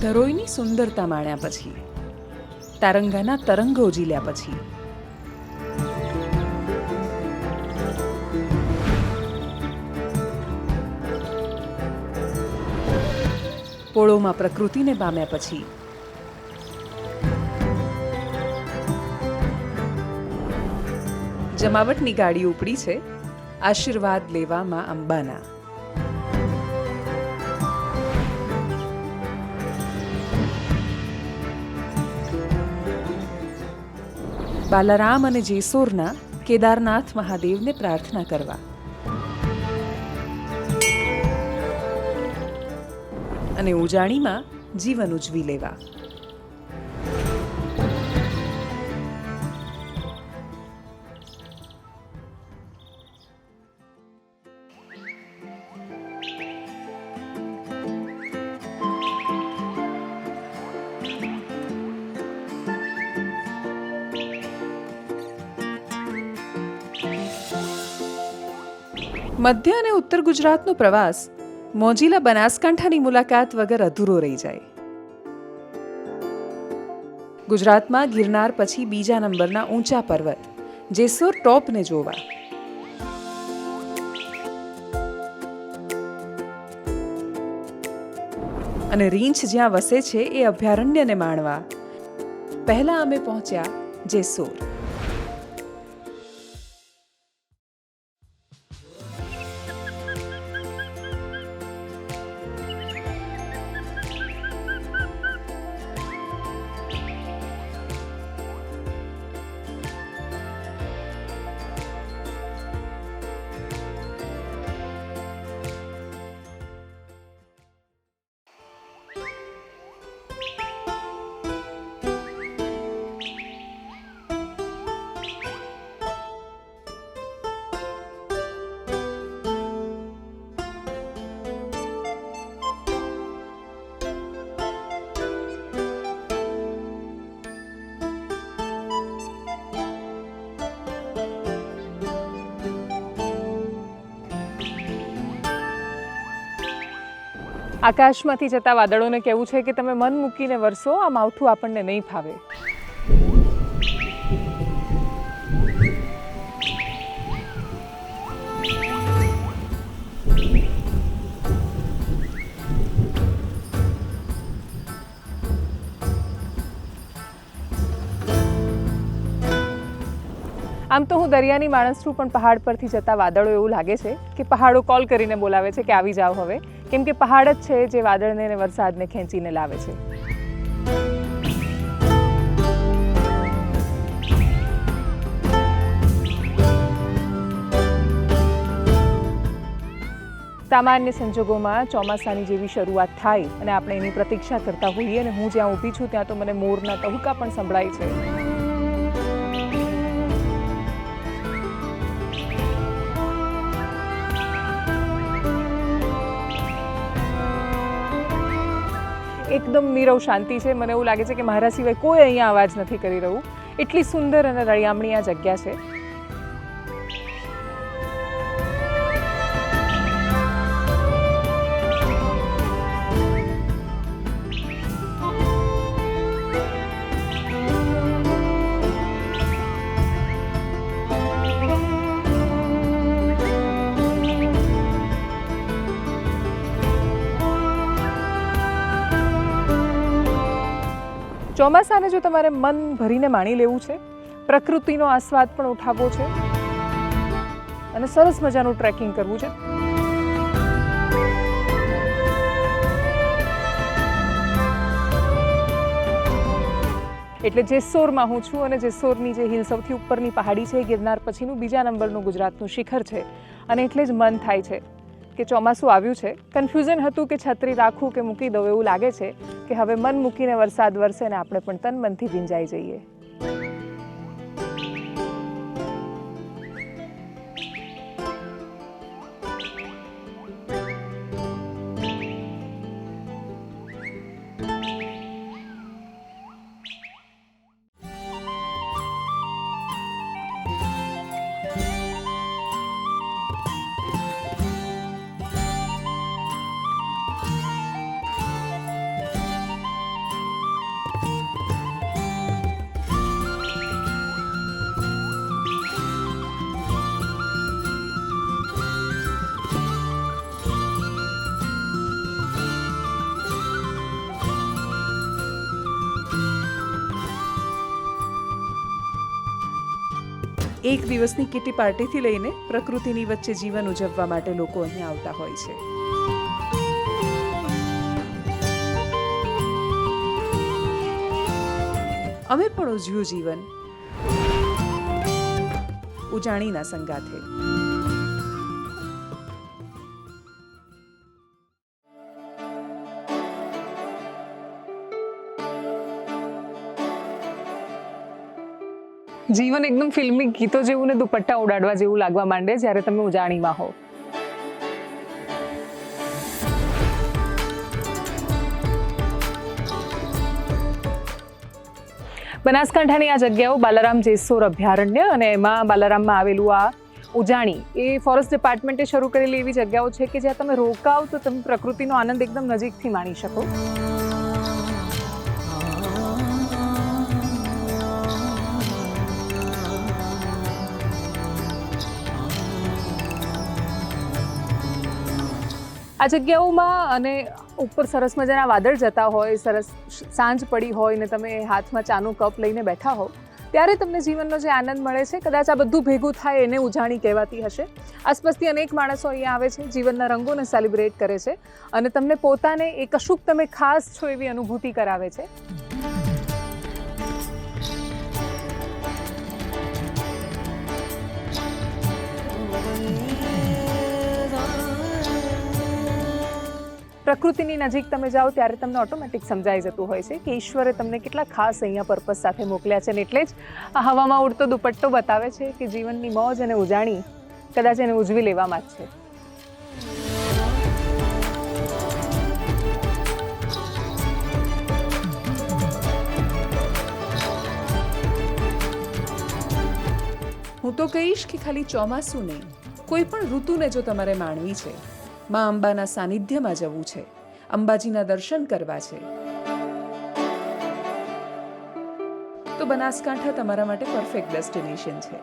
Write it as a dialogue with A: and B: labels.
A: ધરોઈની સુંદરતા માણ્યા પછી, તારંગાના તરંગો ઝીલ્યા પછી, પોળોમાં પ્રકૃતિને પામ્યા પછી, જમાવટની ગાડી ઉપડી છે આશીર્વાદ લેવામાં અંબાના. બાલારામ અને જેસોરના કેદારનાથ મહાદેવને પ્રાર્થના કરવા, અને ઉજાણીમાં જીવન ઉજવી લેવા. મધ્ય અને ઉત્તર ગુજરાતનો પ્રવાસ મોજીલા બનાસકાંઠાની મુલાકાત વગર અધૂરો રહી જાય. ગુજરાતમાં ગિરનાર પછી બીજા નંબરના ઊંચા પર્વત જેસોર ટોપને જોવા, અને રીંછ જ્યાં વસે છે એ અભયારણ્યને માણવા પહેલા અમે પહોંચ્યા જેસોર. આકાશમાંથી જતા વાદળોને કહેવું છે કે તમે મન મૂકીને વરસો, આ માવઠું આપણને નહીં ફાવે. આમ તો હું દરિયાની માણસ છું, પણ પહાડ પરથી જતા વાદળો એવું લાગે છે કે પહાડો કોલ કરીને બોલાવે છે કે આવી જાઓ હવે, કેમ કે પહાડ જ છે જે વાદળને અને વરસાદને ખેંચીને લાવે છે. સામાન્ય સંજોગોમાં ચોમાસાની જેવી શરૂઆત થાય અને આપણે એની પ્રતીક્ષા કરતા હોઈએ, અને હું જ્યાં ઊભી છું ત્યાં તો મને મોરના ટહુકા પણ સંભળાય છે. એકદમ નીરવ શાંતિ છે. મને એવું લાગે છે કે મારા સિવાય કોઈ અહીંયા અવાજ નથી કરી રહ્યું. એટલી સુંદર અને રળિયામણી આ જગ્યા છે. ચોમાસાને જો તમારે મન ભરીને માણી લેવું છે, પ્રકૃતિનો આસ્વાદ પણ ઉઠાવવો છે અને સરસ મજાનું ટ્રેકિંગ કરવું છે, એટલે જેસોરમાં હું છું. અને જેસોરની જે હિલ સૌથી ઉપરની પહાડી છે, ગિરનાર પછીનું બીજા નંબરનું ગુજરાતનું શિખર છે. અને એટલે જ મન થાય છે કે ચોમાસું આવ્યું છે. કન્ફ્યુઝન હતું કે છત્રી રાખું કે મૂકી દઉં. એવું લાગે છે કે હવે મન મૂકીને વરસાદ વરસે ને આપણે પણ તન મનથી ભીંજાઈ જઈએ. એક દિવસની કિટી પાર્ટીથી લઈને પ્રકૃતિની વચ્ચે જીવન ઉજવવા માટે લોકો અહીંયા આવતા હોય છે. અમે પણ ઉજવ્યું જીવન ઉજાણીના સંગાથે. જીવન એકદમ ફિલ્મી ગીતો જેવું ને દુપટ્ટા ઉડાડવા જેવું લાગવા માંડે જ્યારે તમે ઉજાણીમાં હો. બનાસકાંઠાની આ જગ્યાઓ બાલારામ જેસોર અભયારણ્ય અને એમાં બાલારામમાં આવેલું આ ઉજાણી એ ફોરેસ્ટ ડિપાર્ટમેન્ટે શરૂ કરેલી એવી જગ્યાઓ છે કે જ્યાં તમે રોકાવ તો તમે પ્રકૃતિનો આનંદ એકદમ નજીકથી માણી શકો. આ જગ્યાઓમાં અને ઉપર સરસ મજાના વાદળ જતા હોય, સરસ સાંજ પડી હોય ને તમે હાથમાં ચાનો કપ લઈને બેઠા હો ત્યારે તમને જીવનનો જે આનંદ મળે છે કદાચ આ બધું ભેગું થાય એને ઉજાણી કહેવાતી હશે. આસપાસથી અનેક માણસો અહીંયા આવે છે, જીવનના રંગોને સેલિબ્રેટ કરે છે અને તમને પોતાને એ કશુંક તમે ખાસ છો એવી અનુભૂતિ કરાવે છે. પ્રકૃતિની નજીક તમે જાઓ ત્યારે તમને ઓટોમેટિક સમજાઈ જતું હોય છે કે ઈશ્વરે તમને કેટલા ખાસ અહીંયા પર્પઝ સાથે મોકલ્યા છે. અને એટલે જ આ હવામાં ઉડતો દુપટ્ટો બતાવે છે કે જીવનની મોજ અને ઉજાણી કદાચ એને ઉજવી લેવામાં જ છે. હું તો કહીશ કે ખાલી ચોમાસું નહીં, કોઈ પણ ઋતુને જો તમારે માણવી છે, માં અંબાના સાનિધ્યમાં જવું છે, અંબાજીના દર્શન કરવા છે, તો બનાસકાંઠા તમારા માટે પરફેક્ટ ડેસ્ટિનેશન છે.